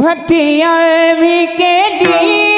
भक्ति आम्ही केली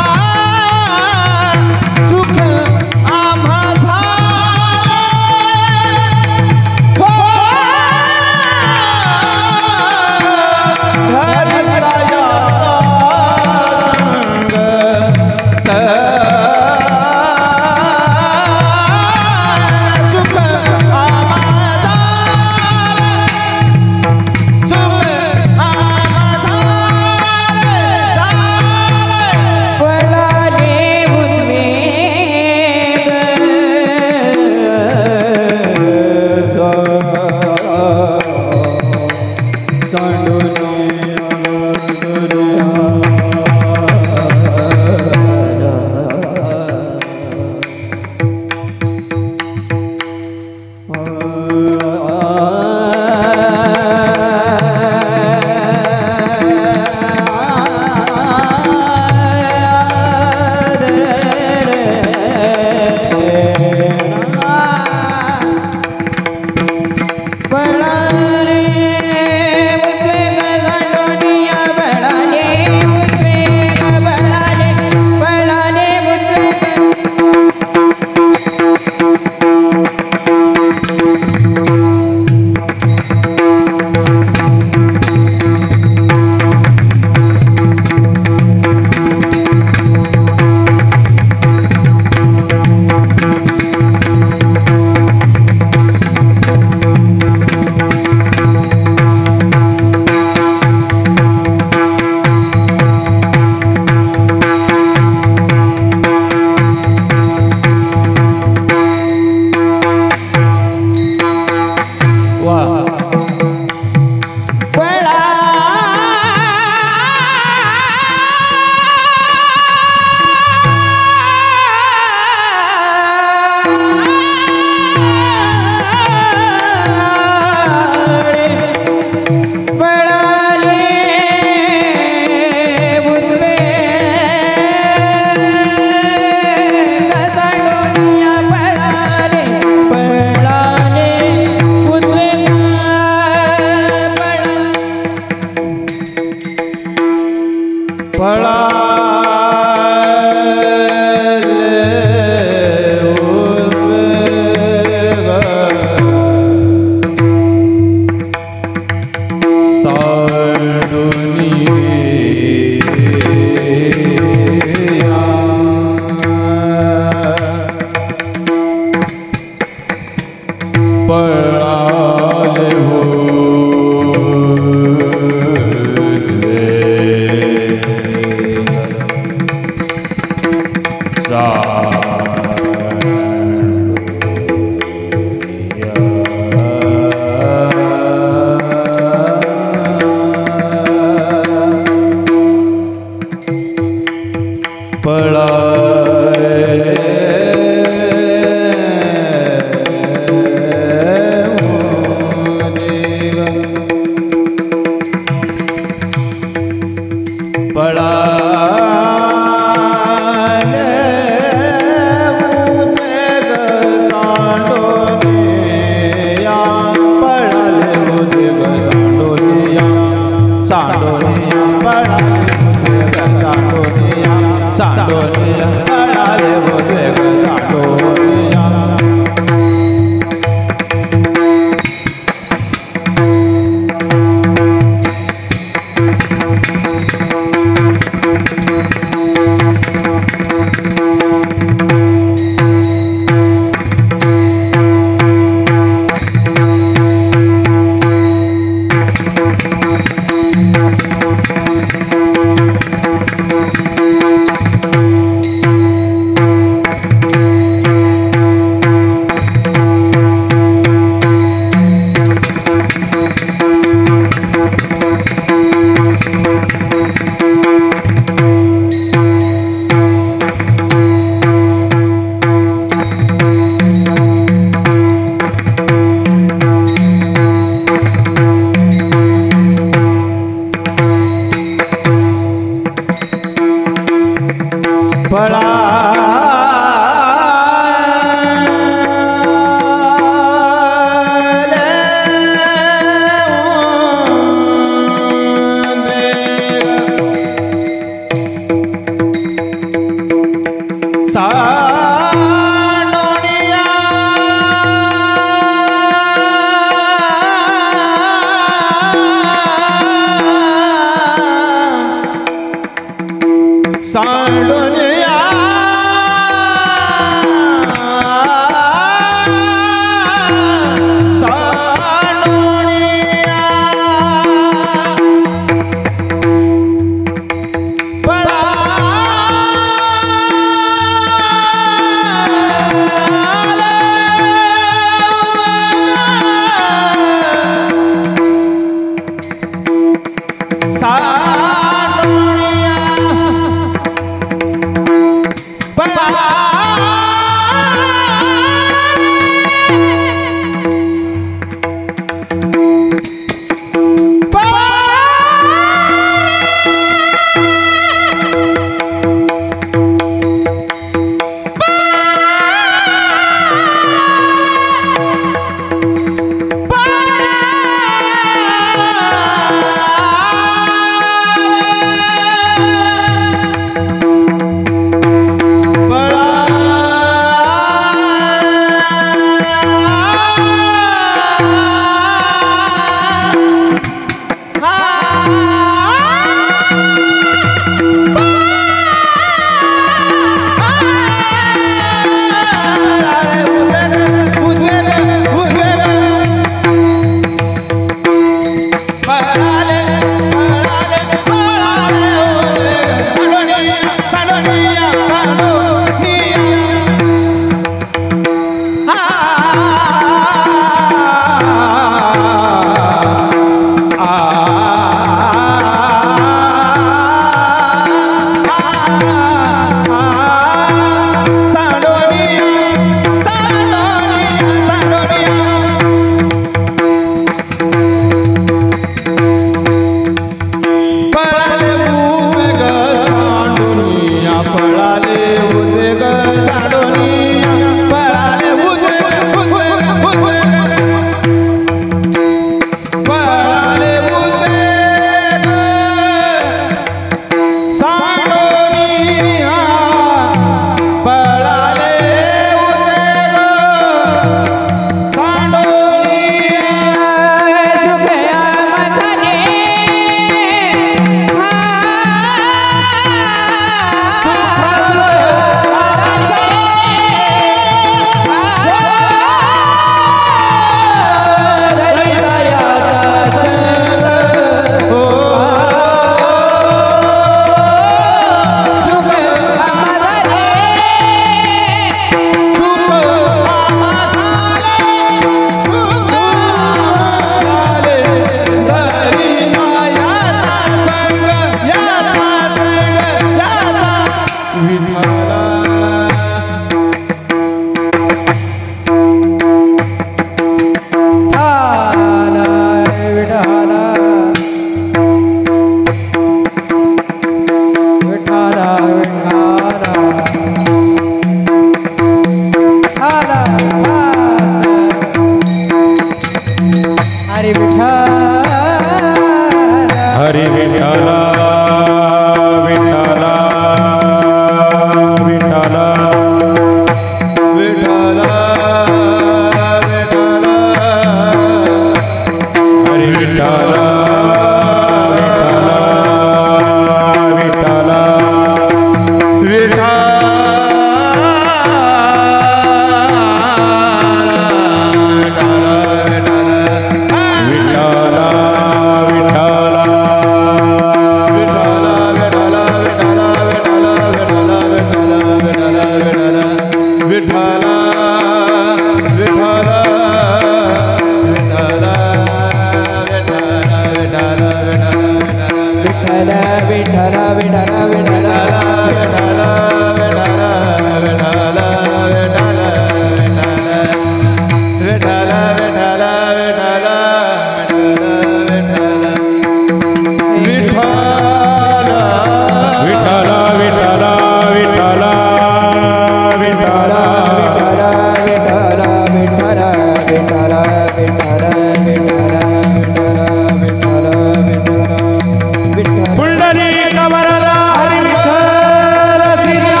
पुंडलिक वरदा हरी विठ्ठल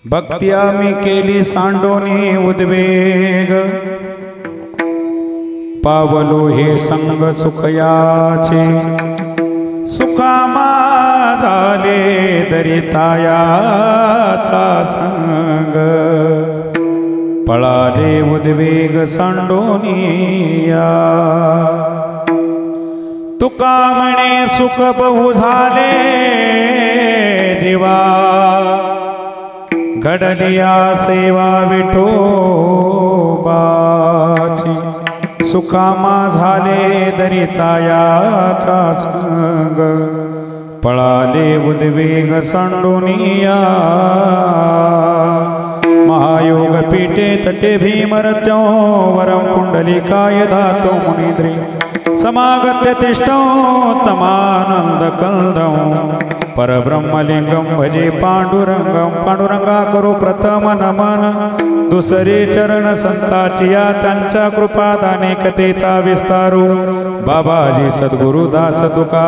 भक्ती आम्ही केली सांडोनी उद्वेग, पावलो हे संग सुखयाचे, सुखामा झाले दरितायाचा संग, पळाले उद्वेग सांडोनिया. तुका म्हणे सुख बहु झाले जीवा, घडलिया सेवा विठोबाची, सुखामा झाले दरितायाचा संग, पळाले उद्वेग सांडोनिया. महायोग पीठे तटे भीमरत्यो, वरम कुंडलिकाय धातो मुनिद्रे, समागत्य तिष्ठो तमानंद कल्दौ, परब्रह्मलिंगम भजे पांडुरंगम. पांडुरंगा करो प्रथम नमन, दुसरे चरण संताचिया, त्यांच्या कृपादाने कथेचा विस्तारू, बाबाजी सद्गुरु दास तुका.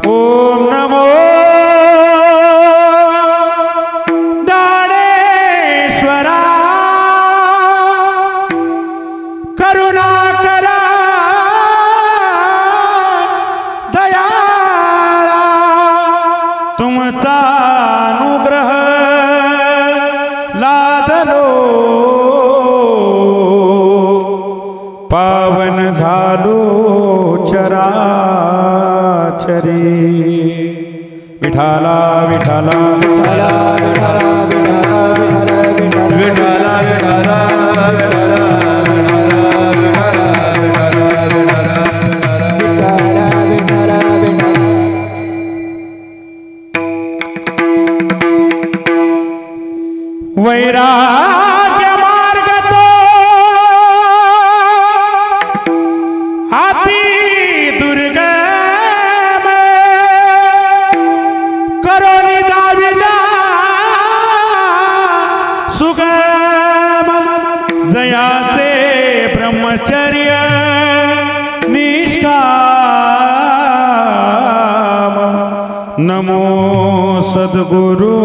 ओम नमो दानेश्वरा, करुणा करा दयाळा, तुमचा अनुग्रह लादलो, पावन झालो चराचरी. विठाला विठाला विठाला विठाला विठाला विठाला वैराग्य मार्ग तो अति दुर्गम, करोनी दाविला सुगम, जयाचे ब्रह्मचर्य निष्काम. नमो सद्गुरु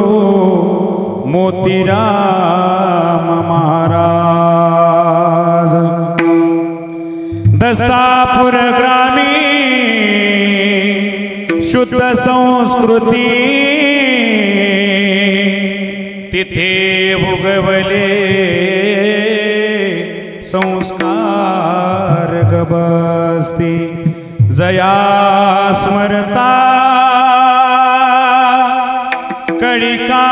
मोतीराम महाराज. दस्तापूर ग्रामीण शुद्ध संस्कृती, तिथे उगवले संस्कार गबस्ती. जया स्मरता कडिका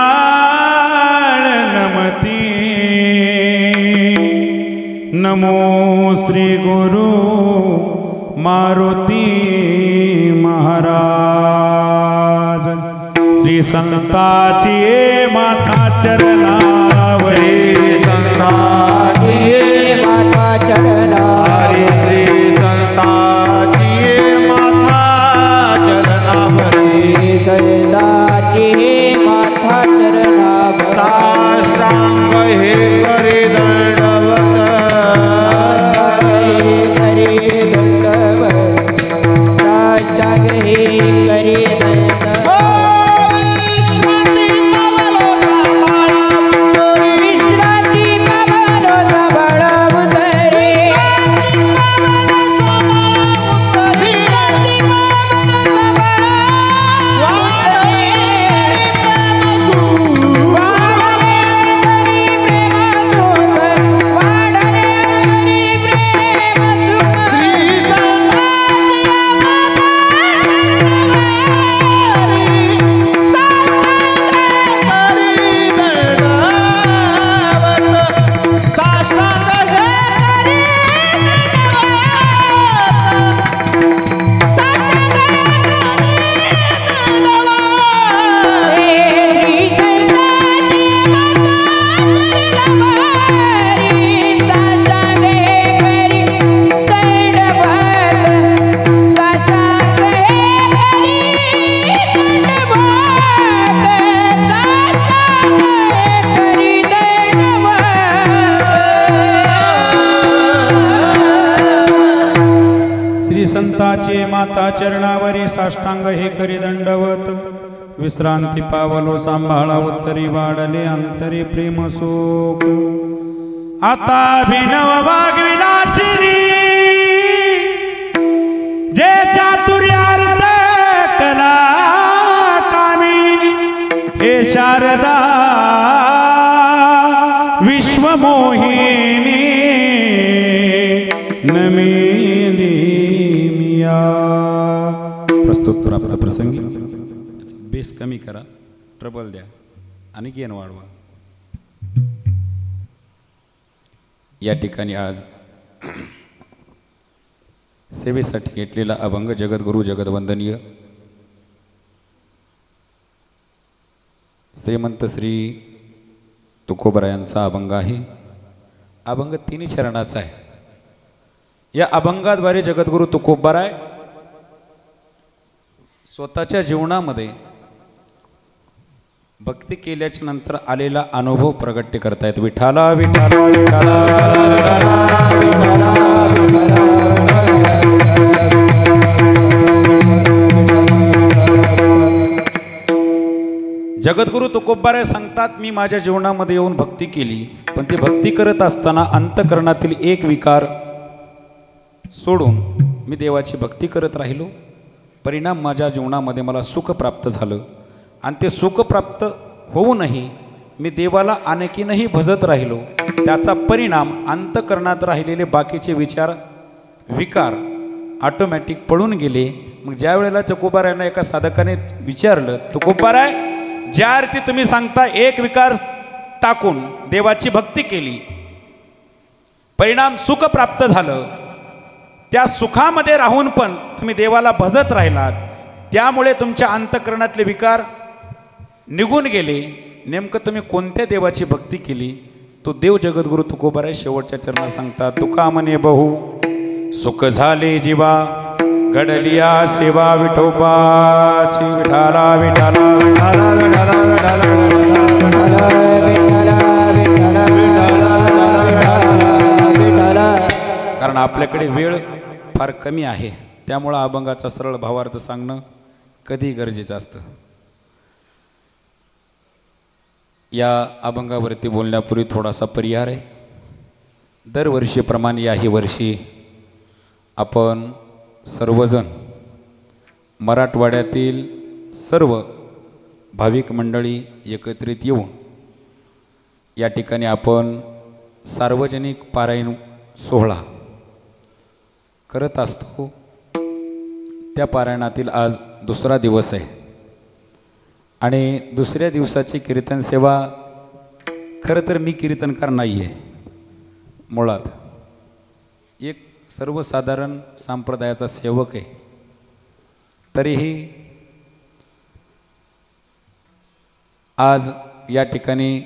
नमो श्री गुरु मारुती महाराज. श्री संताची माता चरणावरी, संताची माता चरणावरी, श्री संताची माता चरणावरी, संताची माता चरणावरी. साष्टांग हे करी दंडवत, संताचे माता चरणावरी साष्टांग हे करी दंडवत. विश्रांती पावलो सांभाळा उत्तरी वाढले अंतरी प्रेम सुख आता अभिनव वागविनाशिनी जे चातुर्यार्थ कला कामिनी हे शारदा विश्वमोहिनी नमेली मिया. प्रस्तुत प्राप्त प्रसंगी बेस कमी करा, ट्रबल द्या आणि गेन वाढवा. या ठिकाणी आज सेवेसाठी घेतलेला अभंग जगद्गुरु जगदवंदनीय श्रीमंत श्री तुकोबरायांचा अभंग आहे. अभंग 3 चरणाचा आहे. या अभंगाद्वारे जगद्गुरु तुकोबराय स्वतःच्या जीवनामध्ये भक्ती केल्याच्या नंतर आलेला अनुभव प्रगट करतायत. विठाला विठाला विठाला जगद्गुरु तुकोबराय सांगतात, मी माझ्या जीवनामध्ये येऊन भक्ती केली, पण ती भक्ती करत असताना अंतःकरणातील एक विकार सोडून मी देवाची भक्ती करत राहिलो. परिणाम माझ्या जीवनामध्ये मला सुख प्राप्त झालं आणि ते सुख प्राप्त होऊनही मी देवाला आणखीनही भजत राहिलो. त्याचा परिणाम अंतःकरणात राहिलेले बाकीचे विचार विकार ऑटोमॅटिक पळून गेले. मग ज्या वेळेला तुकोबरायांना एका साधकाने विचारलं, तुकोबराय ज्या अर्थी तुम्ही सांगता एक विकार टाकून देवाची भक्ती केली, परिणाम सुख प्राप्त झालं, त्या सुखामध्ये राहून पण तुम्ही देवाला भजत राहिलात, त्यामुळे तुमच्या अंतःकरणातले विकार निघून गेले. नेमकं तुम्ही कोणत्या देवाची भक्ती केली? तो देव जगद्गुरु तुकोबराय शेवटच्या चरणात सांगतात, तुका म्हणे बहु सुख झाले जीवा घडलिया सेवा विठोबाची. विठाला विठाला विठाला विठाला विठाला. कारण आपल्याकडे वेळ फार कमी आहे, त्यामुळं अभंगाचा सरळ भावार्थ सांगणं कधी गरजेचं असतं. या अभंगावरती बोलण्यापूर्वी थोडासा परिहार आहे. दरवर्षीप्रमाणे याही वर्षी आपण सर्वजण मराठवाड्यातील सर्व भाविक मंडळी एकत्रित येऊन या ठिकाणी आपण सार्वजनिक पारायण सोहळा करत असतो. त्या पारायणातील आज दुसरा दिवस आहे आणि दुसऱ्या दिवसाची कीर्तन सेवा खरं तर मी कीर्तनकार नाही आहे, मुळात एक सर्वसाधारण संप्रदायाचा सेवक आहे. तरीही आज या ठिकाणी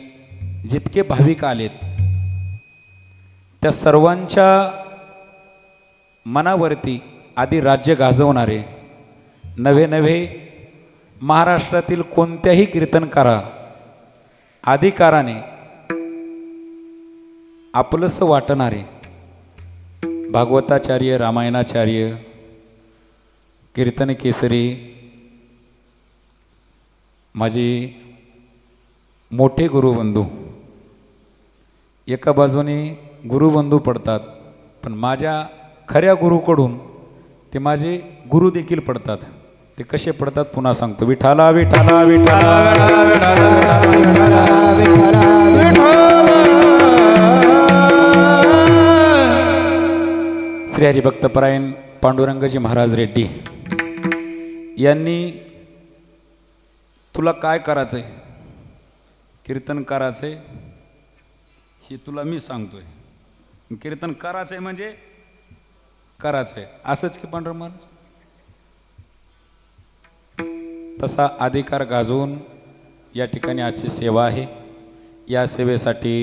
जितके भाविक आलेत त्या सर्वांच्या मनावरती आधी राज्य गाजवणारे नवे नवे महाराष्ट्रातील कोणत्याही कीर्तनकारा अधिकाराने आपलंसं वाटणारे भागवताचार्य, रामायणाचार्य, कीर्तन केसरी, माझे मोठे गुरुबंधू एका बाजूने गुरुबंधू पडतात, पण माझ्या खऱ्या गुरुकडून ते माझे गुरु देखील पडतात. ते कसे पडतात पुन्हा सांगतो. विठाला विठाला विठाला श्री हरिभक्तपरायण पांडुरंगजी महाराज रेड्डी यांनी तुला काय करायचंय, कीर्तन करायचंय हे तुला मी सांगतोय. कीर्तन करायचंय म्हणजे करायचंय असंच की पांडुरंग महाराज. तसा अधिकार गाजवून या ठिकाणी आजची सेवा आहे. या सेवेसाठी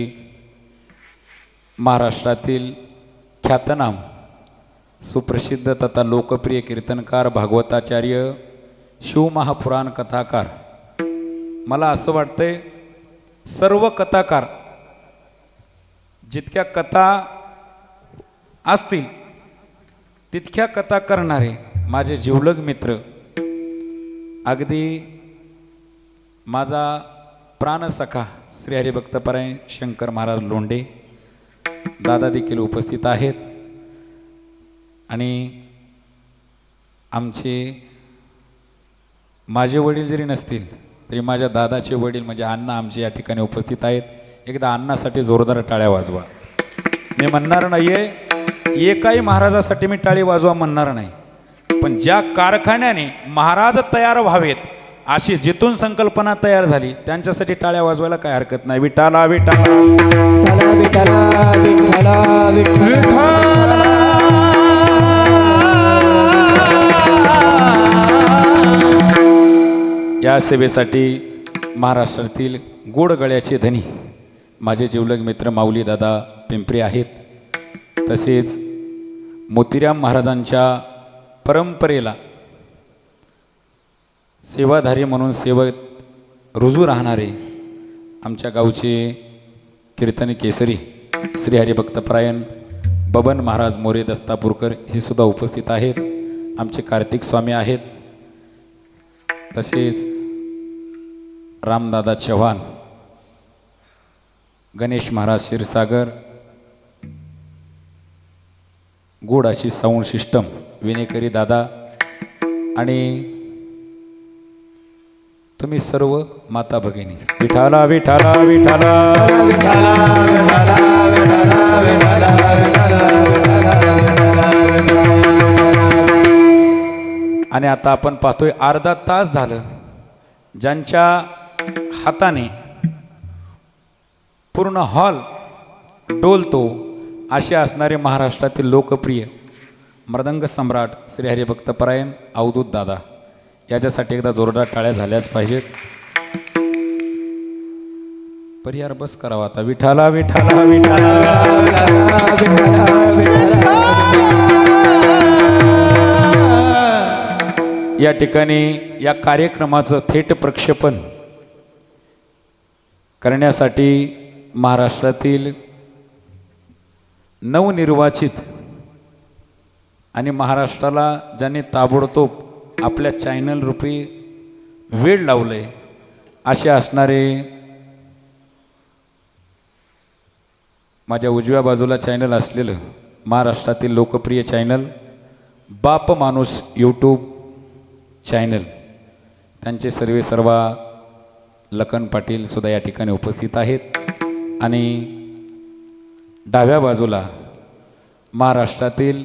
महाराष्ट्रातील ख्यातनाम सुप्रसिद्ध तथा लोकप्रिय कीर्तनकार, भागवताचार्य, शिवमहापुराण कथाकार, मला असं वाटतंय सर्व कथाकार जितक्या कथा असतील तितक्या कथा करणारे माझे जिवलग मित्र, अगदी माझा प्राणसखा श्री हरिभक्तपरायण शंकर महाराज लोंढे दादा देखील उपस्थित आहेत आणि माझे वडील जरी नसतील तरी माझ्या दादाचे वडील म्हणजे अण्णा आमचे या ठिकाणी उपस्थित आहेत. एकदा अण्णासाठी जोरदार टाळ्या वाजवा. मी म्हणणार नाहीये एकाही महाराजासाठी मी टाळी वाजवा म्हणणार नाही, पण ज्या कारखान्याने महाराज तयार व्हावेत अशी जिथून संकल्पना तयार झाली त्यांच्यासाठी टाळ्या वाजवायला काय हरकत नाही. विठाला विठाला विठ्ठला विठ्ठला विठ्ठला या सेवेसाठी महाराष्ट्रातील गोड गळ्याचे धनी माझे जिवलग मित्र माऊली दादा पिंपरे आहेत. तसेच मोतीराम महाराजांच्या परंपरेला सेवाधारी म्हणून सेवक रुजू राहणारे आमच्या गावचे कीर्तन केसरी श्री हरिभक्तपरायण बबन महाराज मोरे दस्तापूरकर हे सुद्धा उपस्थित आहेत. आमचे कार्तिक स्वामी आहेत. तसेच रामदादा चव्हाण, गणेश महाराज क्षीरसागर, गोड अशी साऊंड सिस्टम विनेकरी दादा आणि तुम्ही सर्व माता भगिनी. विठाला विठाला विठाला आणि आता आपण पाहतोय अर्धा तास झालं ज्यांच्या हाताने पूर्ण हॉल डोलतो असे असणारे महाराष्ट्रातील लोकप्रिय मृदंग सम्राट श्री हरिभक्तपरायण अवधूत दादा याच्यासाठी एकदा जोरदार टाळ्या झाल्याच पाहिजेत. परिहार बस करावा आता. विठाला विठाला या ठिकाणी या कार्यक्रमाचं थेट प्रक्षेपण करण्यासाठी महाराष्ट्रातील नवनिर्वाचित आणि महाराष्ट्राला ज्यांनी ताबडतोब आपल्या चॅनल रूपी वेळ लावले असे असणारे माझ्या उजव्या बाजूला चॅनल असलेलं महाराष्ट्रातील लोकप्रिय चॅनल बाप माणूस यूट्यूब चॅनल त्यांचे सर्व लखन पाटील सुद्धा या ठिकाणी उपस्थित आहेत. आणि डाव्या बाजूला महाराष्ट्रातील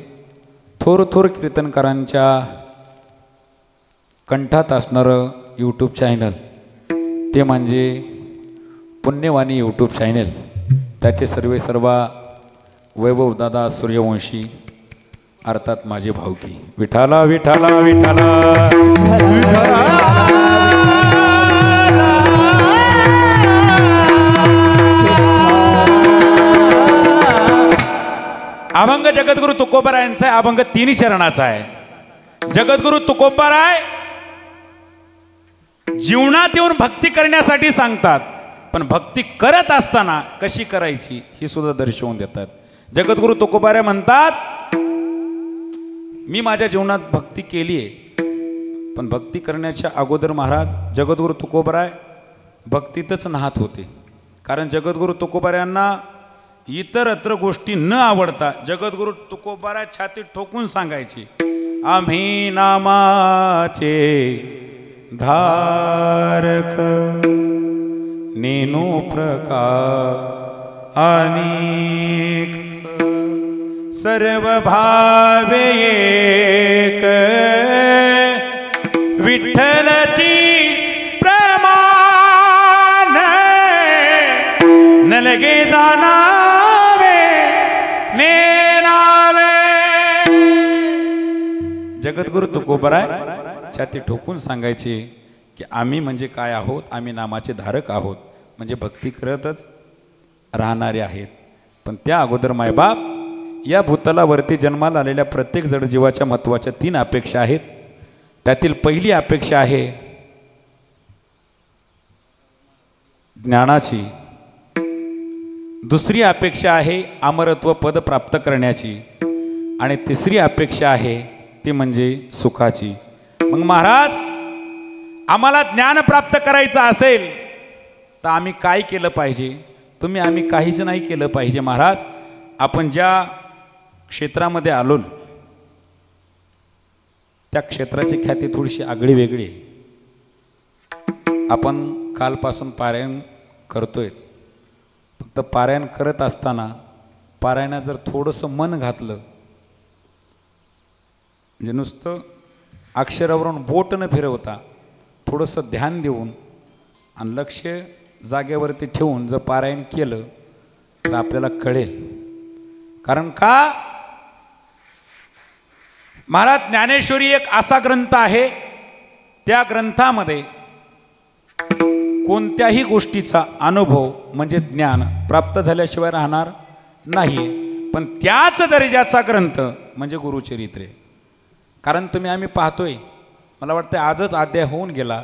थोर कीर्तनकारांच्या कंठात असणारं यूट्यूब चॅनल ते म्हणजे पुण्यवाणी यूट्यूब चॅनल. त्याचे सर्व वैभवदादा सूर्यवंशी अर्थात माझे भाऊकी. विठाला विठाला विठाला अभंग जगद्गुरु तुकोबारायांचा आहे. अभंग 3 चरणाचा आहे. जगद्गुरु तुकोबाराय जीवनात येऊन भक्ती करण्यासाठी सांगतात, पण भक्ती करत असताना कशी करायची ही सुद्धा दर्शवून देतात. जगद्गुरु तुकोबाराय म्हणतात मी माझ्या जीवनात भक्ती केली आहे, पण भक्ती करण्याच्या अगोदर महाराज जगद्गुरु तुकोबाराय भक्तीतच नाहत होते. कारण जगद्गुरु तुकोबारायांना इतरत्र गोष्टी न आवडता जगद्गुरु तुकोबाराय छाती ठोकून सांगायची आम्ही नामाचे धारक नेनो प्रकार अनेक सर्व भावे एक विठ्ठलची प्रमाण नलगे जाणावे नेनावे. जगद्गुरु तुकोबाराय छाती ठोकून सांगायचे की आम्ही म्हणजे काय आहोत, आम्ही नामाचे धारक आहोत, म्हणजे भक्ती करतच राहणारे आहेत. पण त्या अगोदर मायबाप या भूतलावरती जन्माला आलेल्या प्रत्येक जडजीवाच्या महत्त्वाच्या 3 अपेक्षा आहेत. त्यातील पहिली अपेक्षा आहे ज्ञानाची, दुसरी अपेक्षा आहे अमरत्व पद प्राप्त करण्याची आणि तिसरी अपेक्षा आहे ती म्हणजे सुखाची. मग महाराज आम्हाला ज्ञान प्राप्त करायचं असेल तर आम्ही काय केलं पाहिजे? आम्ही काहीच नाही केलं पाहिजे महाराज. आपण ज्या क्षेत्रामध्ये आलो त्या क्षेत्राची ख्याती थोडीशी आगळी वेगळी आहे. आपण कालपासून पारायण करतोय. फक्त पारायण करत असताना पारायणात जर थोडंसं मन घातलं, म्हणजे नुसतं अक्षरावरून बोट न फिरवता थोडंसं ध्यान देऊन आणि लक्ष जागेवरती ठेवून जर पारायण केलं तर आपल्याला कळेल. कारण का महाराज ज्ञानेश्वरी एक असा ग्रंथ आहे, त्या ग्रंथामध्ये कोणत्याही गोष्टीचा अनुभव म्हणजे ज्ञान प्राप्त झाल्याशिवाय राहणार नाही. पण त्याच दर्जाचा ग्रंथ म्हणजे गुरुचरित्र. कारण आम्ही पाहतोय, मला वाटतं आजच अध्याय होऊन गेला,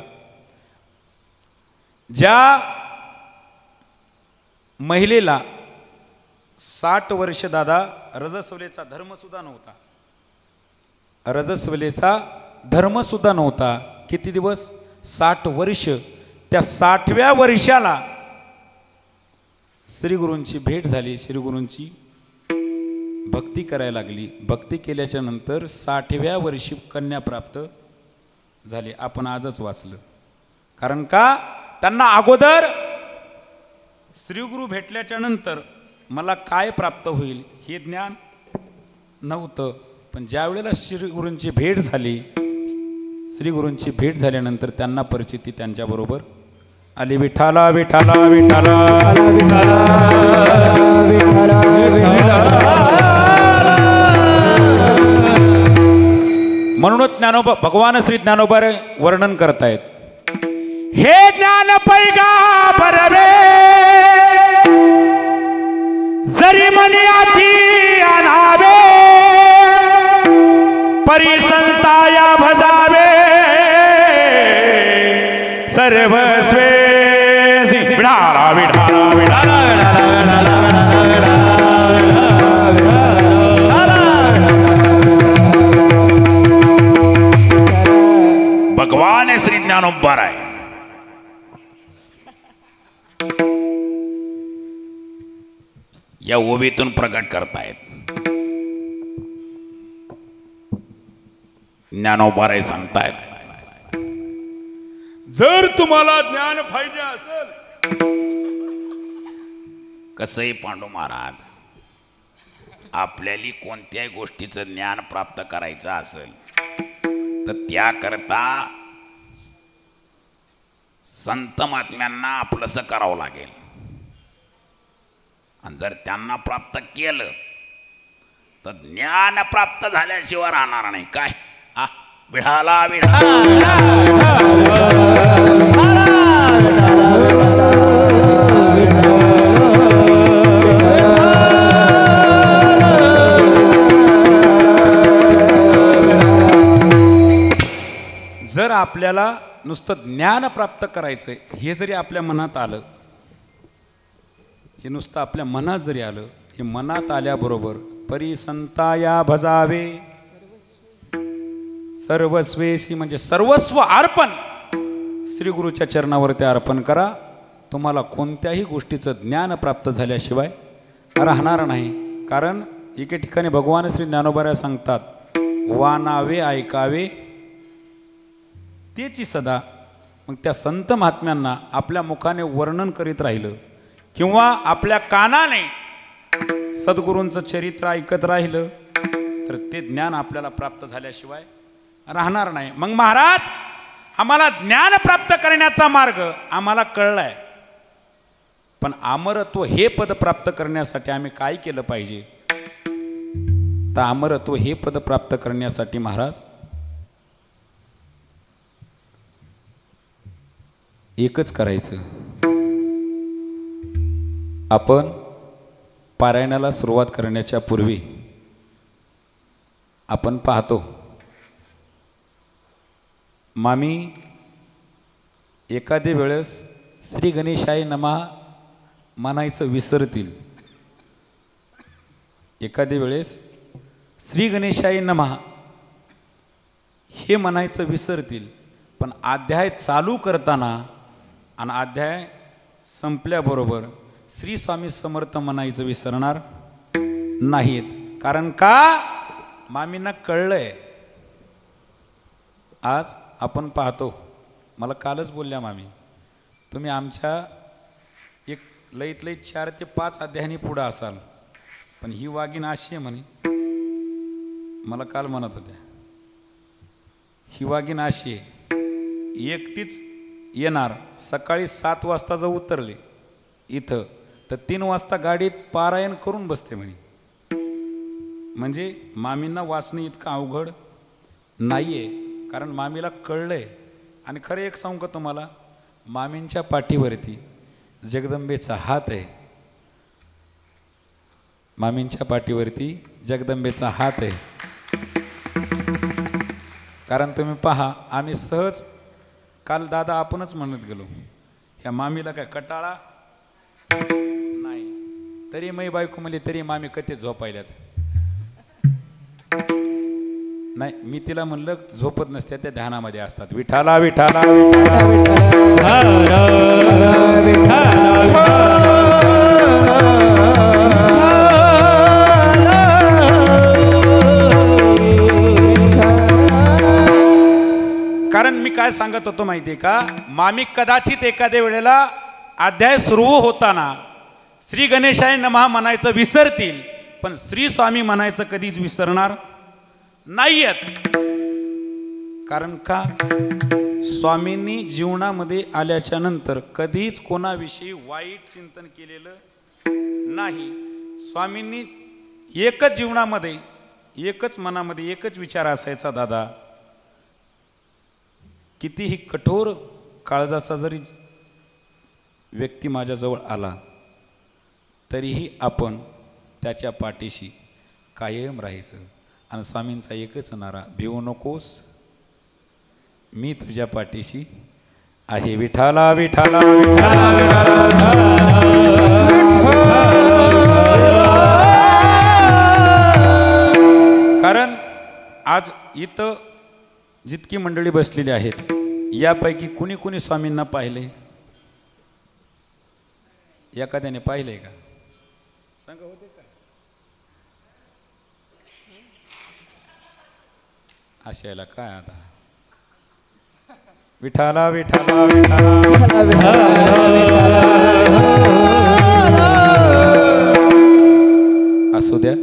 ज्या महिलेला 60 वर्ष दादा रजस्वलेचा धर्मसुद्धा नव्हता. रजस्वलेचा धर्मसुद्धा नव्हता. किती दिवस? 60 वर्ष. त्या 60व्या वर्षाला श्रीगुरूंची भेट झाली. श्रीगुरूंची भक्ती करायला लागली. भक्ती केल्याच्या नंतर 60व्या वर्षी कन्या प्राप्त झाली. आपण आजच वाचलं. कारण का त्यांना अगोदर श्रीगुरु भेटल्याच्या नंतर मला काय प्राप्त होईल हे ज्ञान नव्हतं. पण ज्या वेळेला श्रीगुरूंची भेट झाली, श्रीगुरूंची भेट झाल्यानंतर त्यांना परिचिती त्यांच्याबरोबर आली. विठाला विठाला विठाला म्हणूनच ज्ञानोबा भगवान श्री ज्ञानोबा वर्णन करतायत. हे ज्ञान पैगांबर रे जरी मनी आती आणावे, परी संताया भजावे सर्वस्वे. विठाला विठाला विठाला भगवान श्री ज्ञानोबा राय या ओवीतून प्रकट करतायत. ज्ञानोबा राय सांगतायत, जर तुम्हाला ज्ञान पाहिजे असेल, कसंही पांडू महाराज, आपल्याला कोणत्याही गोष्टीचं ज्ञान प्राप्त करायचं असेल तर त्याकरता संत महात्म्यांना आपलंसं करावं लागेल. आणि जर त्यांना प्राप्त केलं तर ज्ञान प्राप्त झाल्याशिवाय राहणार नाही. काय विढाला जर आपल्याला नुसतं ज्ञान प्राप्त करायचंय हे जरी आपल्या मनात आलं, हे नुसतं आपल्या मनात जरी आलं, हे मनात आल्याबरोबर परी संताया भजावे सर्वस्वेसी म्हणजे सर्वस्व अर्पण श्री गुरुच्या चरणावरती अर्पण करा. तुम्हाला कोणत्याही गोष्टीचं ज्ञान प्राप्त झाल्याशिवाय राहणार नाही. कारण एके ठिकाणी भगवान श्री ज्ञानोबा सांगतात, वानावे ऐकावे तेची सदा. मग त्या संत महात्म्यांना आपल्या मुखाने वर्णन करीत राहिलं किंवा आपल्या कानाने सद्गुरूंचं चरित्र ऐकत राहिलं तर ते ज्ञान आपल्याला प्राप्त झाल्याशिवाय राहणार नाही. मग महाराज, आम्हाला ज्ञान प्राप्त करण्याचा मार्ग आम्हाला कळलाय, पण अमरत्व हे पद प्राप्त करण्यासाठी आम्ही काय केलं पाहिजे? तर अमरत्व हे पद प्राप्त करण्यासाठी महाराज एकच करायचं. आपण पारायणाला सुरुवात करण्याच्या पूर्वी आपण पाहतो, मामी एखाद्या वेळेस श्री गणेशाय नमः म्हणायचं विसरतील. एखाद्या वेळेस श्री गणेशाय नमः हे म्हणायचं विसरतील. पण अध्याय चालू करताना आणि अध्याय संपल्याबरोबर श्री स्वामी समर्थ म्हणायचं विसरणार नाहीत. कारण का मामींना कळलंय. आज आपण पाहतो, मला कालच बोलल्या मामी, तुम्ही आमच्या एक लईत लईत 4 ते 5 अध्यायानी पुढं असाल, पण ही वागीन अशी आहे म्हणे. मला काल म्हणत होत्या ही वागीन अशी आहे, एकटीच येणार, सकाळी 7 वाजता जर उतरले इथं तर 3 वाजता गाडीत पारायण करून बसते म्हणे. म्हणजे मामींना वाचणं इतकं अवघड नाही आहे, कारण मामीला कळलंय. आणि खरं एक सांगू का तुम्हाला, मामींच्या पाठीवरती जगदंबेचा हात आहे. मामींच्या पाठीवरती जगदंबेचा हात आहे. कारण तुम्ही पहा, आम्ही सहज काल दादा आपणच म्हणत गेलो, ह्या मामीला काय कटाळा नाही, तरी मै बायको म्हणली तरी मामी कधी झोपायल्यात. नाही, मी तिला म्हणलं झोपत नसते, त्या ध्यानामध्ये असतात. विठाला विठाला कारण मी काय सांगत होतो माहितीये का, मामी कदाचित एखाद्या वेळेला अध्याय सुरू होताना श्री गणेशाय नमः म्हणायचं विसरतील, पण श्री स्वामी म्हणायचं कधीच विसरणार नाहीयेत. कारण का, स्वामींनी जीवनामध्ये आल्याच्या नंतर कधीच कोणाविषयी वाईट चिंतन केलेलं नाही. स्वामींनी एकच जीवनामध्ये, एकच मनामध्ये एकच विचार असायचा, दादा कितीही कठोर काळजाचा जरी व्यक्ती माझ्याजवळ आला तरीही आपण त्याच्या पाठीशी कायम राहायचं. आणि स्वामींचा एकच नारा, भिवू नकोस, मी तुझ्या पाठीशी आहे. विठाला विठाला कारण आज इथं जितकी मंडळी बसलेली आहेत, यापैकी कुणी कुणी स्वामींना पाहिले? एखाद्याने पाहिलंय का? सांगा होते का? अशाला काय आता, विठाला विठाला असू द्या.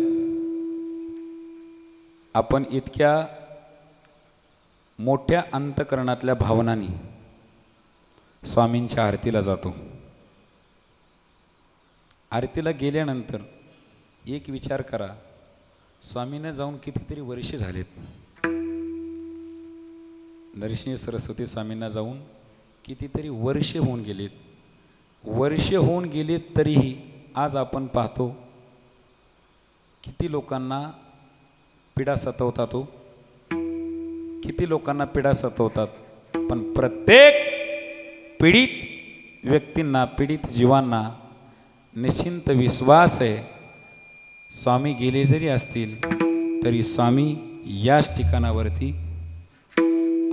आपण इतक्या मोठ्या अंतकरणातल्या भावनांनी स्वामींच्या आरतीला जातो. आरतीला गेल्यानंतर एक विचार करा, स्वामींना जाऊन कितीतरी वर्ष झालेत. नरसिंह सरस्वती स्वामींना जाऊन कितीतरी वर्ष होऊन गेलेत. वर्ष होऊन गेलेत तरीही आज आपण पाहतो किती लोकांना पीडा सतवतात हो, किती लोकांना पीडा सतवतात. पण प्रत्येक पीडित व्यक्तींना, पीडित जीवांना निश्चिंत विश्वास आहे, स्वामी गेले जरी असतील तरी स्वामी याच ठिकाणावरती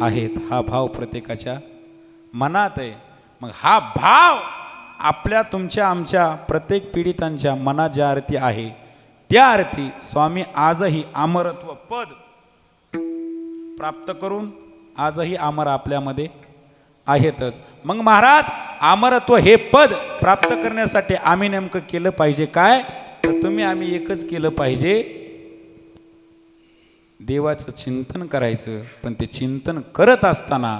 आहेत. हा भाव प्रत्येकाच्या मनात आहे. मग हा भाव आपल्या, तुमच्या, आमच्या प्रत्येक पीडितांच्या मनात ज्या आरती आहे त्या आरती स्वामी आजही अमरत्व पद प्राप्त करून आजही अमर आपल्यामध्ये आहेतच. मग महाराज, अमरत्व हे पद प्राप्त करण्यासाठी आम्ही नेमकं केलं पाहिजे काय? तर तुम्ही आम्ही एकच केलं पाहिजे, देवाचं चिंतन करायचं. पण ते चिंतन करत असताना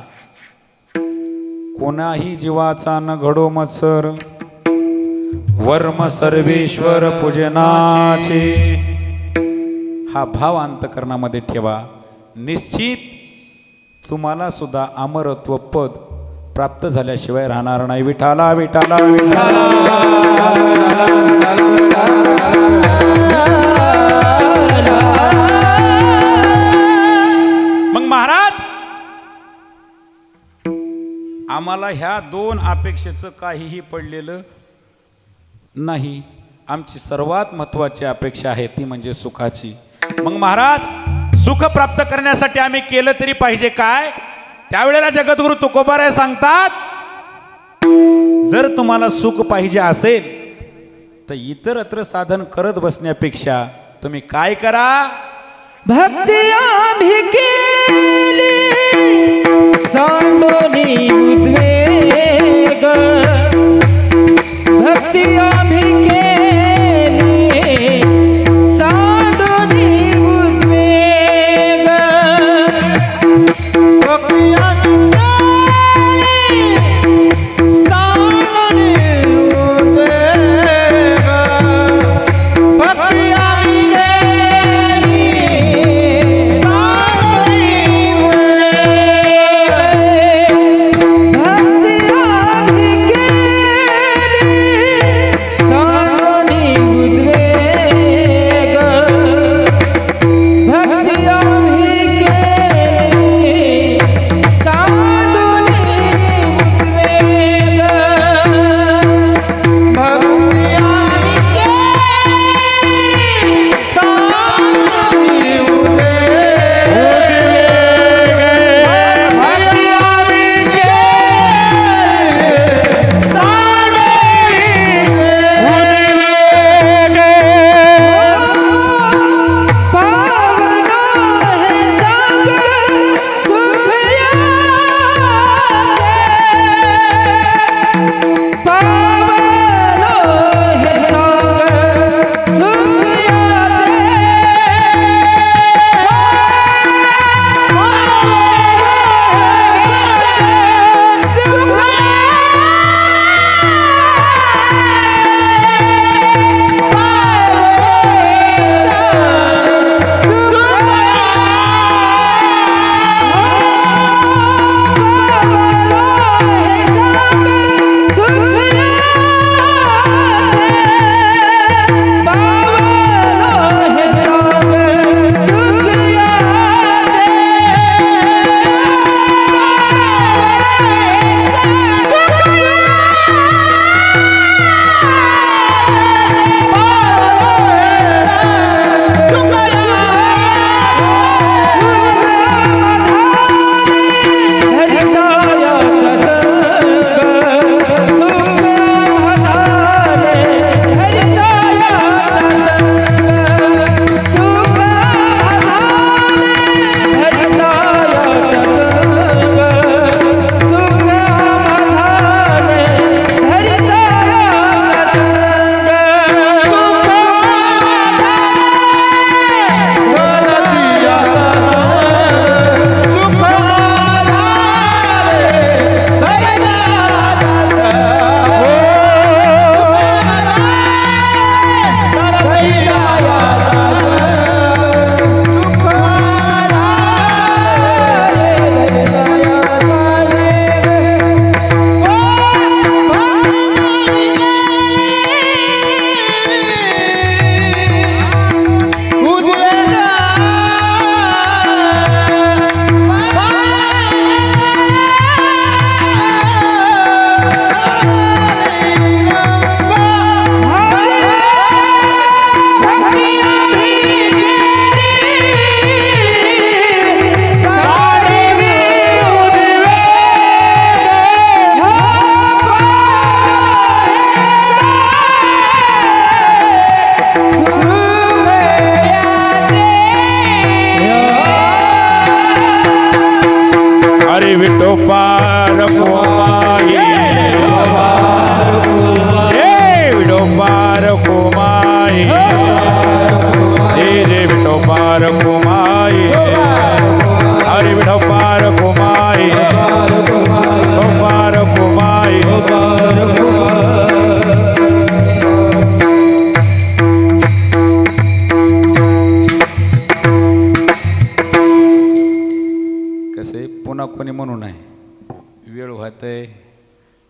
कोणाही जीवाचा न घडो मत्सर, वर्म सर्वेश्वर पूजनाचे, हा भाव अंतकरणामध्ये ठेवा. निश्चित तुम्हाला सुद्धा अमरत्व पद प्राप्त झाल्याशिवाय राहणार नाही. विठाला विठाला विठाला. मग महाराज, आम्हाला ह्या 2 अपेक्षेचं काहीही पडलेलं नाही. आमची सर्वात महत्वाची अपेक्षा आहे ती म्हणजे सुखाची. मग महाराज, सुख प्राप्त करण्यासाठी आम्ही केलं तरी पाहिजे काय? त्यावेळेला जगद्गुरु तुकोबाराय सांगतात जर तुम्हाला सुख पाहिजे असेल तर इतरत्र साधन करत बसण्यापेक्षा तुम्ही काय करा भक्ती आम्ही केली सांडोनी उद्वेग भक्ती आम्ही केली सांडोनी उद्वेग भक्ती आम्ही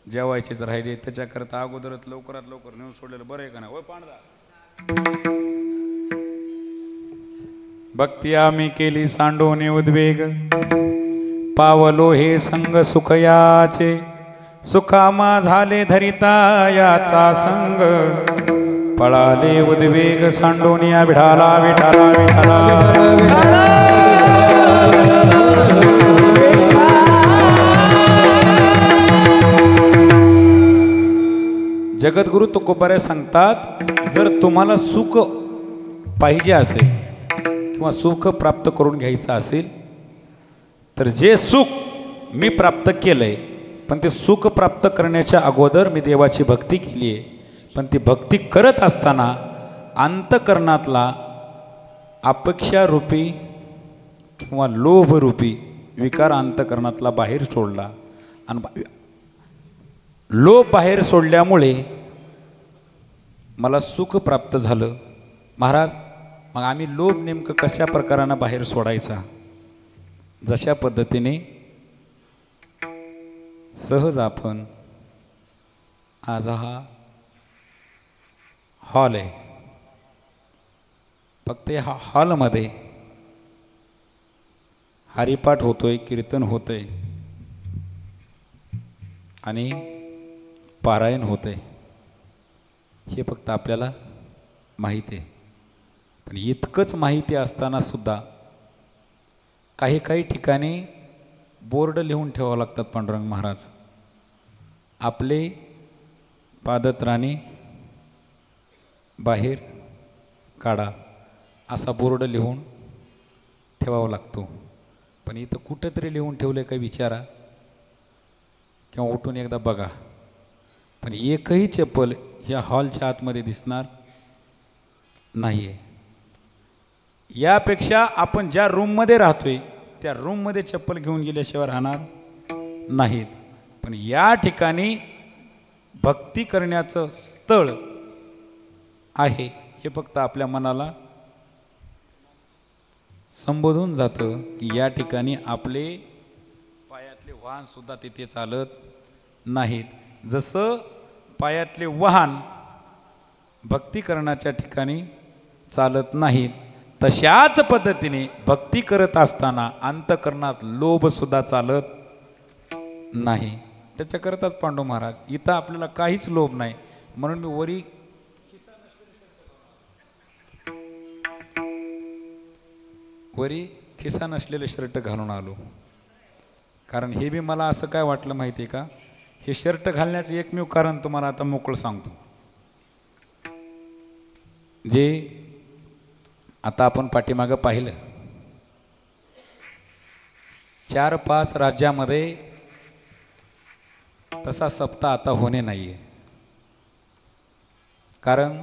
जेवायचेच राहिले त्याच्याकरता अगोदरच लवकरात लवकर नेऊन सोडलेलं बरं आहे का नाही ओय पांडदा भक्ती आम्ही केली सांडोने उद्वेग पावलो हे संग सुखयाचे सुखामा झाले धरिता याचा संग पळाले उद्वेग सांडोनिया विठाला विठाला विठाला जगद्गुरु तुकोबारे सांगतात, जर तुम्हाला सुख पाहिजे असेल किंवा सुख प्राप्त करून घ्यायचं असेल तर जे सुख मी प्राप्त केलंय, पण ते सुख प्राप्त करण्याच्या अगोदर मी देवाची भक्ती केली आहे. पण ती भक्ती करत असताना अंतकरणातला अपेक्षारूपी किंवा लोभरूपी विकार अंतकरणातला बाहेर सोडला आणि लोभ बाहेर सोडल्यामुळे मला सुख प्राप्त झालं. महाराज, मग आम्ही लोभ नेमकं कशा प्रकारानं बाहेर सोडायचा? जशा पद्धतीने सहज आपण आज हा हॉल आहे, फक्त ह्या हॉलमध्ये हरिपाठ होतोय, कीर्तन होतंय आणि पारायण होतंय, हे फक्त आपल्याला माहिती आहे. पण इतकंच माहिती असताना सुद्धा काही काही ठिकाणी बोर्ड लिहून ठेवावं लागतात. पांडुरंग महाराज, आपले पादत्राणे बाहेर काढा, असा बोर्ड लिहून ठेवावा लागतो. पण इथं कुठंतरी लिहून ठेवलं काही विचारा किंवा उठून एकदा बघा. पण एकही चप्पल ह्या हॉलच्या आतमध्ये दिसणार नाही आहे. यापेक्षा आपण ज्या रूममध्ये राहतोय त्या रूममध्ये चप्पल घेऊन गेल्याशिवाय राहणार नाहीत. पण या ठिकाणी भक्ती करण्याचं स्थळ आहे हे फक्त आपल्या मनाला संबोधून जातं की या ठिकाणी आपले पायातले वाहन सुद्धा तिथे चालत नाहीत. जसं पायातले वाहन भक्ती करण्याच्या ठिकाणी चालत नाहीत, तशाच पद्धतीने भक्ती करत असताना अंतकरणात लोभ सुद्धा चालत नाही. त्याच्याकरताच पांडू महाराज, इथं आपल्याला काहीच लोभ नाही म्हणून मी वरी खिसा नसलेले शर्ट घालून आलो. कारण हे बी मला असं काय वाटलं माहिती आहे का, हे शर्ट घालण्याचं एकमेव कारण तुम्हाला आता मोकळं सांगतो. जे आता आपण पाठीमागं पाहिलं, 4-5 राज्यामध्ये तसा सप्ताह आता होणे नाही आहे. कारण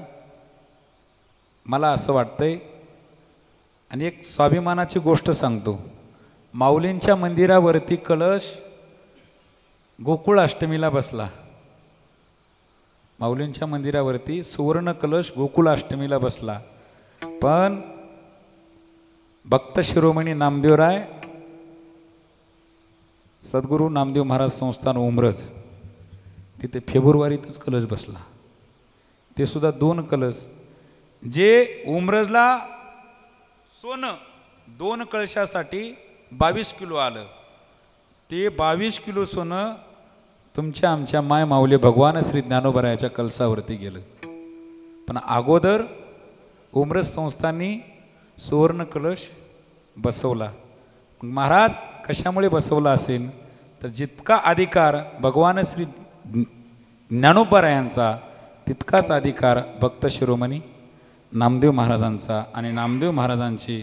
मला असं वाटतंय, आणि एक स्वाभिमानाची गोष्ट सांगतो, माऊलींच्या मंदिरावरती कलश गोकुळ अष्टमीला बसला. माऊलींच्या मंदिरावरती सुवर्ण कलश गोकुळ अष्टमीला बसला. पण भक्त शिरोमणी नामदेवराय सद्गुरू नामदेव महाराज संस्थान उमरज, तिथे फेब्रुवारीतच कलश बसला. ते सुद्धा 2 कलश. जे उमरजला सोनं 2 कळशासाठी 22 किलो आलं, ते 22 किलो सोनं तुमच्या आमच्या माय माऊली भगवान श्री ज्ञानोबरायाच्या कलशावरती गेलं. पण अगोदर उमरज संस्थांनी सुवर्ण कलश बसवला. महाराज कशामुळे बसवला असेल तर जितका अधिकार भगवान श्री ज्ञानोबरायांचा तितकाच अधिकार भक्त शिरोमणी नामदेव महाराजांचा. आणि नामदेव महाराजांची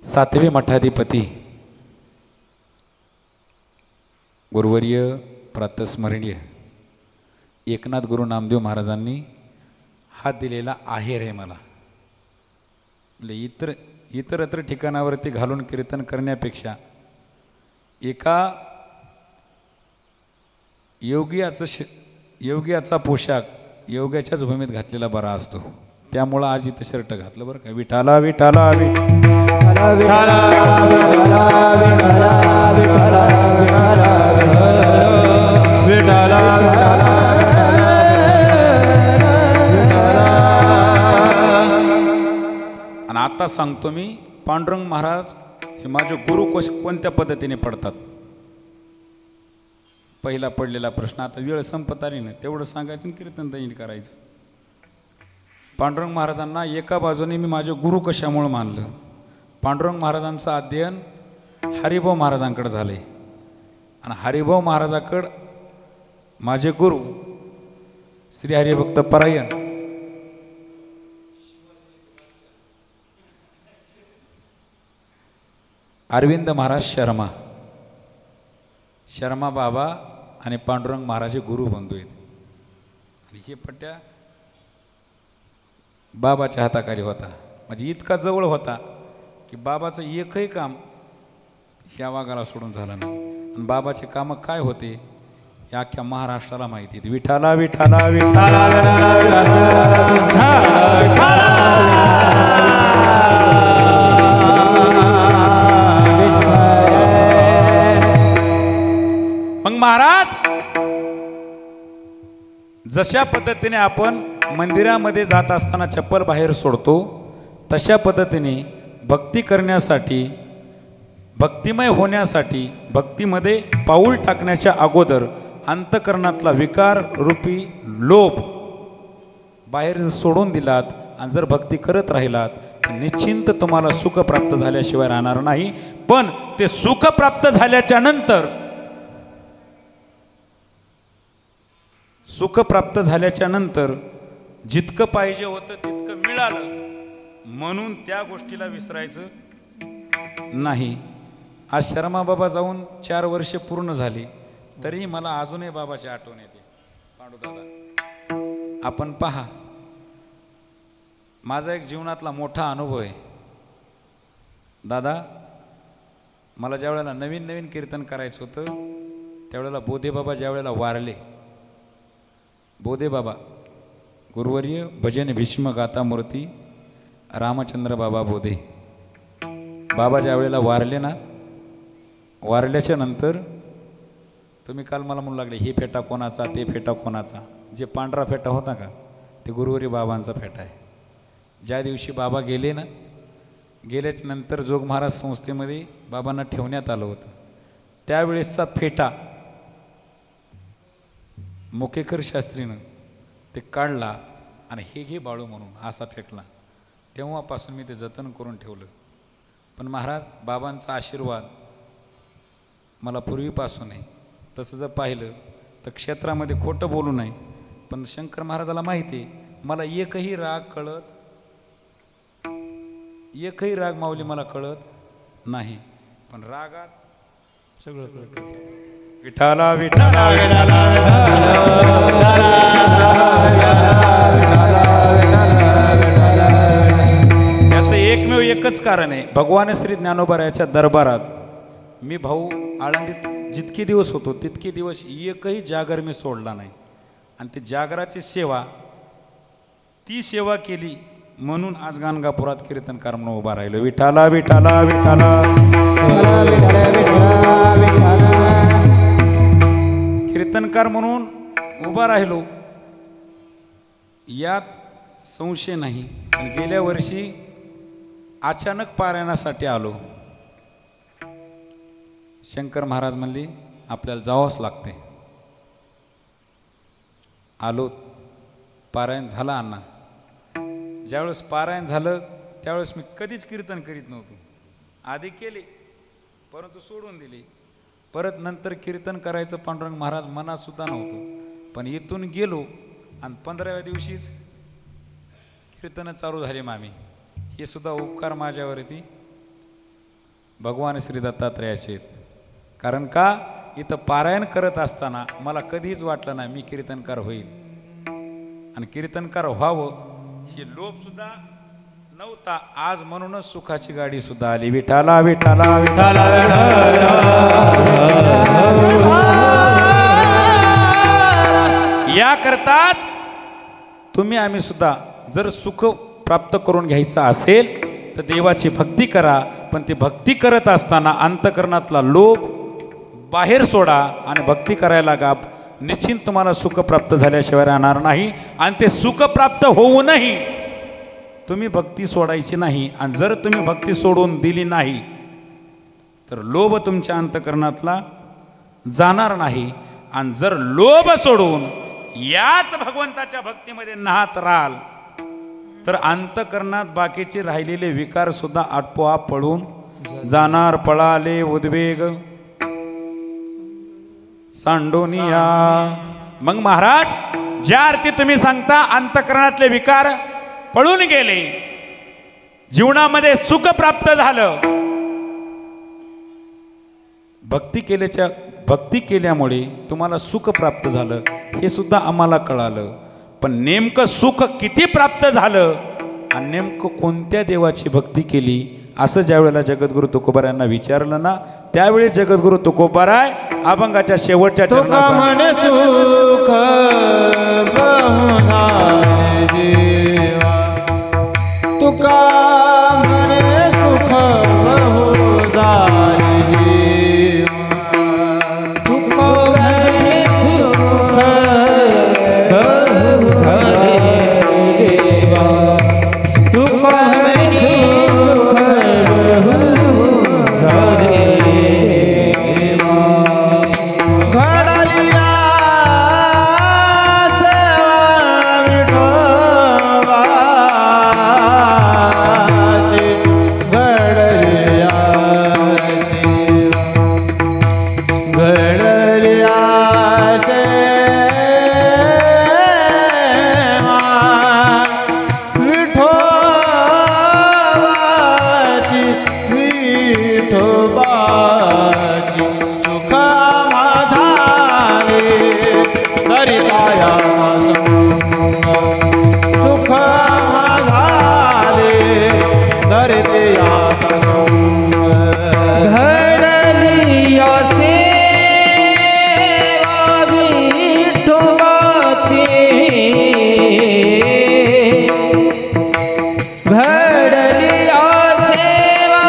7वे मठाधिपती गुरुवर्य प्रातस्मरणीय एकनाथ गुरु नामदेव महाराजांनी हा दिलेला आहेर आहे मला. इतरत्र ठिकाणावरती घालून कीर्तन करण्यापेक्षा एका योग्याचा पोशाख योग्याच्याच भूमीत घातलेला बरा असतो. त्यामुळं आज इथं शर्ट घातलं बरं का. विठाला विठाला आणि आता सांगतो मी, पांडुरंग महाराज हे माझे गुरु कोणत्या पद्धतीने पडतात. पहिला पडलेला प्रश्न, आता वेळ संपत आली नाही तेवढं सांगायचं आणि कीर्तन दैनिक करायचं. पांडुरंग महाराजांना एका बाजूने मी माझे गुरु कशामुळे मानलं. पांडुरंग महाराजांचं अध्ययन हरिभाऊ महाराजांकडे झाले आणि हरिभाऊ महाराजाकडं माझे गुरु श्री हरिभक्त परायण अरविंद महाराज शर्मा, शर्मा बाबा आणि पांडुरंग महाराज गुरु बंधू आहेत. आणि हे पट्ट्या बाबाच्या हाताखाली होता. म्हणजे इतका जवळ होता की बाबाचं एकही काम ह्या वाघाला सोडून झालं नाही. आणि बाबाचे कामं काय होते हे अख्ख्या महाराष्ट्राला माहिती आहेत. विठाला विठाला विठाला मग महाराज जशा पद्धतीने आपण मंदिरामध्ये जात असताना चप्पल बाहेर सोडतो तशा पद्धतीने भक्ती करण्यासाठी, भक्तिमय होण्यासाठी, भक्तीमध्ये पाऊल टाकण्याच्या अगोदर अंतकरणातला विकार रूपी लोभ बाहेर सोडून दिलात आणि जर भक्ती करत राहिलात तर निश्चिंत तुम्हाला सुख प्राप्त झाल्याशिवाय राहणार नाही. पण ते सुख प्राप्त झाल्याच्या नंतर, सुख प्राप्त झाल्याच्या नंतर जितकं पाहिजे होतं तितकं मिळालं म्हणून त्या गोष्टीला विसरायचं नाही. आज शर्मा बाबा जाऊन 4 वर्षे पूर्ण झाली तरी मला अजूनही बाबाची आठवण येते. पांडुदादा आपण पहा, माझा एक जीवनातला मोठा अनुभव आहे. दादा मला ज्या वेळेला नवीन नवीन कीर्तन करायचं होतं त्यावेळेला बोधे बाबा ज्या वेळेला वारले, बोधे बाबा गुरुवर्य भजन भीष्म गाता मूर्ती रामचंद्र बाबा बोधे बाबा ज्या वेळेला वारले ना, वारल्याच्या नंतर तुम्ही काल मला म्हणू लागले हे फेटा कोणाचा, ते फेटा कोणाचा. जे पांढरा फेटा होता का ते गुरुवर्य बाबांचा फेटा आहे. ज्या दिवशी बाबा गेले ना, गेल्याच्या नंतर जोग महाराज संस्थेमध्ये बाबांना ठेवण्यात आलं होतं. त्यावेळेसचा फेटा मुकेकर शास्त्रीनं ते काढला आणि हे घे बाळू म्हणून असा फेकला. तेव्हापासून मी ते जतन करून ठेवलं. पण महाराज बाबांचा आशीर्वाद मला पूर्वीपासून आहे. तसं जर पाहिलं तर क्षेत्रामध्ये खोटं बोलू नये, पण शंकर महाराजाला माहिती आहे मला एकही राग कळत, एकही राग माऊली मला कळत नाही. पण रागात सगळं कळतं. विठाला विठाला याचं एकमेव एकच कारण आहे. भगवान श्री ज्ञानोबा दरबारात मी भाऊ आळंदीत जितके दिवस होतो तितके दिवस एकही जागर मी सोडला नाही. आणि ती जागराची सेवा, ती सेवा केली म्हणून आज गाणगापुरात कीर्तनकार म्हणून उभा राहिलो. विठाला विठाला विठाला कीर्तनकार म्हणून उभा राहिलो यात संशय नाही. आणि गेल्या वर्षी अचानक पारायणासाठी आलो. शंकर महाराज म्हणले आपल्याला जावंच लागते. आलो, पारायण झालं. अण्णा ज्यावेळेस पारायण झालं त्यावेळेस मी कधीच कीर्तन करीत नव्हतो. आधी केले परंतु सोडून दिले. परत नंतर कीर्तन करायचं पांडुरंग महाराज मनात सुद्धा नव्हतं. पण इथून गेलो आणि 15व्या दिवशीच कीर्तन चालू झाले मामी. हे सुद्धा उपकार माझ्यावरती भगवान श्री दत्तात्रयाचे आहेत. कारण का इथं पारायण करत असताना मला कधीच वाटलं नाही मी कीर्तनकार होईल. आणि कीर्तनकार व्हावं हे लोभ सुद्धा नव्हता. आज म्हणूनच सुखाची गाडी सुद्धा आली. विठाला विठाला विठाला याकरताच तुम्ही आम्ही सुद्धा जर सुख प्राप्त करून घ्यायचं असेल तर देवाची भक्ती करा. पण ती भक्ती करत असताना अंतकरणातला लोभ बाहेर सोडा आणि भक्ती करायला लागा. निश्चित तुम्हाला सुख प्राप्त झाल्याशिवाय राहणार नाही. आणि ते सुख प्राप्त होऊनही तुम्ही भक्ती सोडायची नाही. आणि जर तुम्ही भक्ती सोडून दिली नाही तर लोभ तुमच्या अंतकरणातला जाणार नाही. आणि जर लोभ सोडून याच भगवंताच्या भक्तीमध्ये नाहात राहाल तर अंतकरणात बाकीचे राहिलेले विकार सुद्धा आपोआप पळून जाणार. पळाले उद्वेग सांडोनिया मग महाराज, ज्या अर्थी तुम्ही सांगता अंतःकरणातले विकार पळून गेले, जीवनामध्ये सुख प्राप्त झालं, भक्ती केल्यामुळे तुम्हाला सुख प्राप्त झालं, हे सुद्धा आम्हाला कळालं. पण नेमकं सुख किती प्राप्त झालं आणि नेमकं कोणत्या देवाची भक्ती केली, असं ज्या वेळेला जगद्गुरु तुकोबारायांना विचारलं ना, त्यावेळी जगद्गुरु तुकोबाराय अभंगाच्या शेवटच्या तुका म्हणे सुख बहु झाले जीवा, तुका म्हणे सुख बहु झाले जीवा, तुका म्हणे सुख बहु झाले देवा, तुका म्हणे सुख बहु झाले देवा. घडलिया सेवा विठोबाची, घडलिया सेवा, घडलिया सेवा विठोबाची, विठोबाची, सुख माझाले दरिताया संग, सुख माझाले दरितया संग. घडलिया सेवा विठोबाची, घडलिया सेवा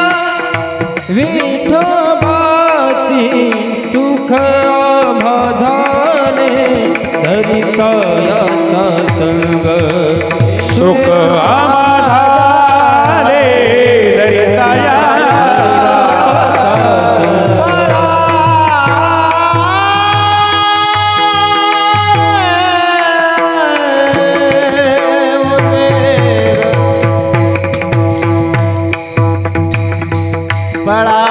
विठोबाची, सुख आम्हाले दरितायाचा संग, सुख आम्हाले दरिताया बड़ा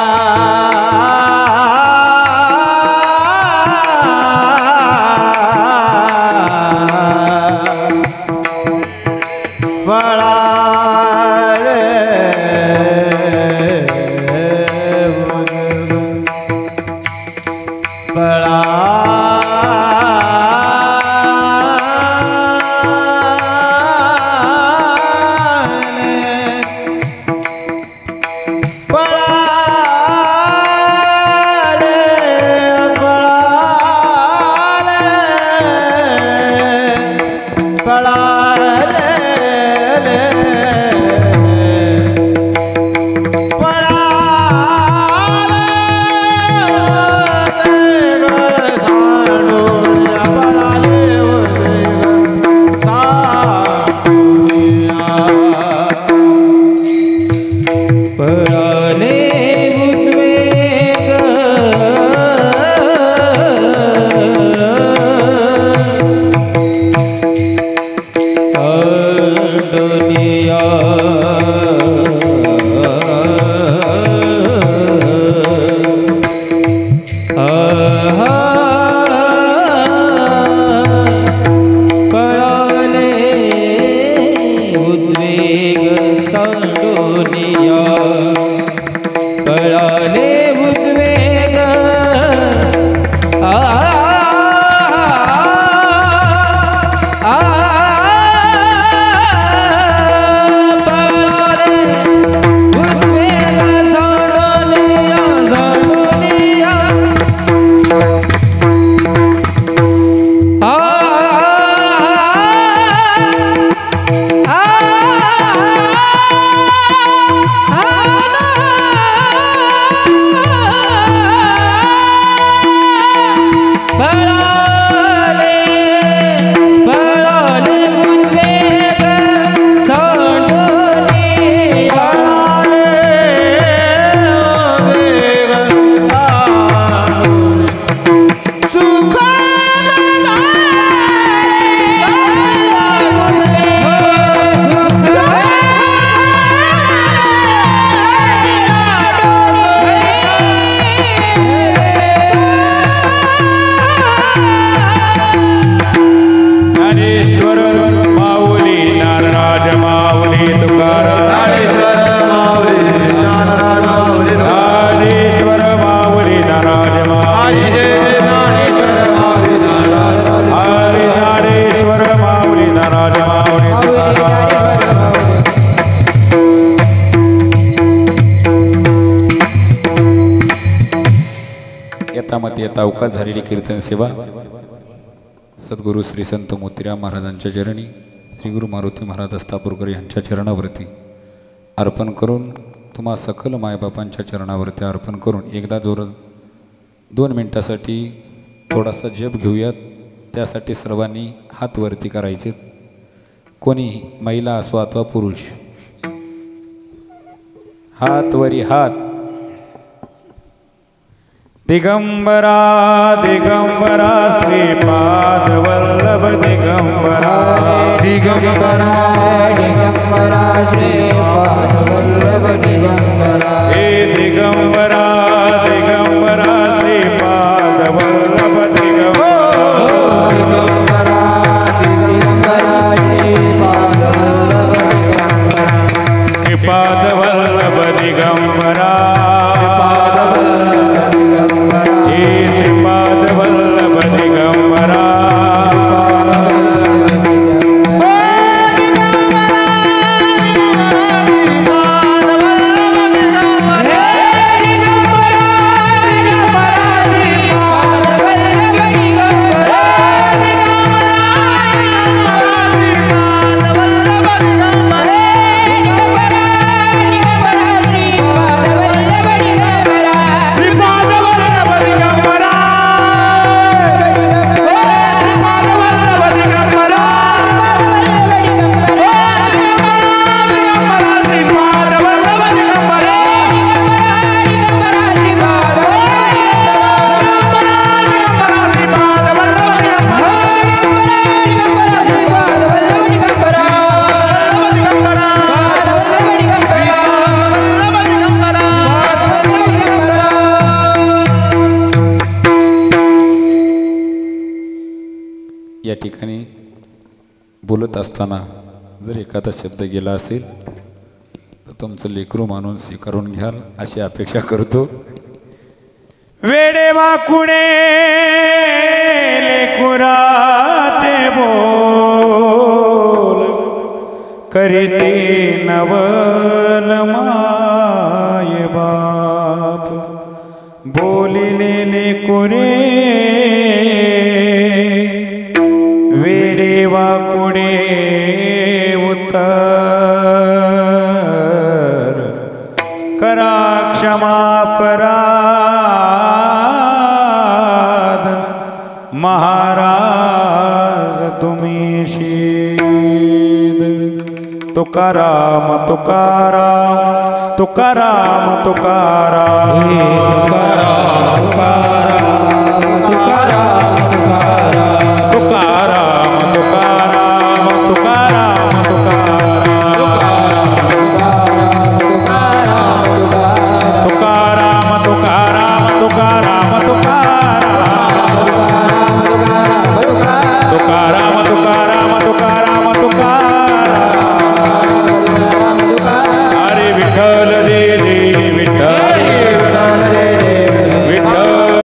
बड़ा रे बड़ा शेतामध्ये येता अवकाश झालेली कीर्तन सेवा सद्गुरू श्री संत मोतीराम महाराजांच्या चरणी श्री गुरु मारुती महाराज अस्तापूरकर यांच्या चरणावरती अर्पण करून तुम्हा सकल मायबापांच्या चरणावरती अर्पण करून एकदा जोर 2 मिनिटासाठी थोडासा जप घेऊयात. त्यासाठी सर्वांनी हात वरती करायचे. कोणी महिला असो अथवा पुरुष हात वरी हात. दिगंबरा दिगंबरा श्रीपाद वल्लभ दिगंबरा दिगंबरा दिगंबरा श्रीपाद वल्लभ दिगंबरा हे दिगंबरा दिगंबरा श्रीपाद वल्लभ दिगंबरा दिगंबरा दिगंबरा श्रीपाद वल्लभ श्रीपाद वल्लभ दिगंबरा दिगंबरा या ठिकाणी बोलत असताना जर एखादा शब्द गेला असेल तर तुमचं लेकरू मानून स्वीकारून घ्याल अशी अपेक्षा करतो. वेडे वाकुणे लेकुराचे बोल करीते नवल माय बाप बोलिले लेकुरे वेडे वाकुडे उत्तर करा क्षमापराध महाराज तुम्ही शीद. तुकाराम तुकाराम तुकाराम तुकाराम तुकाराम तुकाराम तुकाराम तुकाराम तुकाराम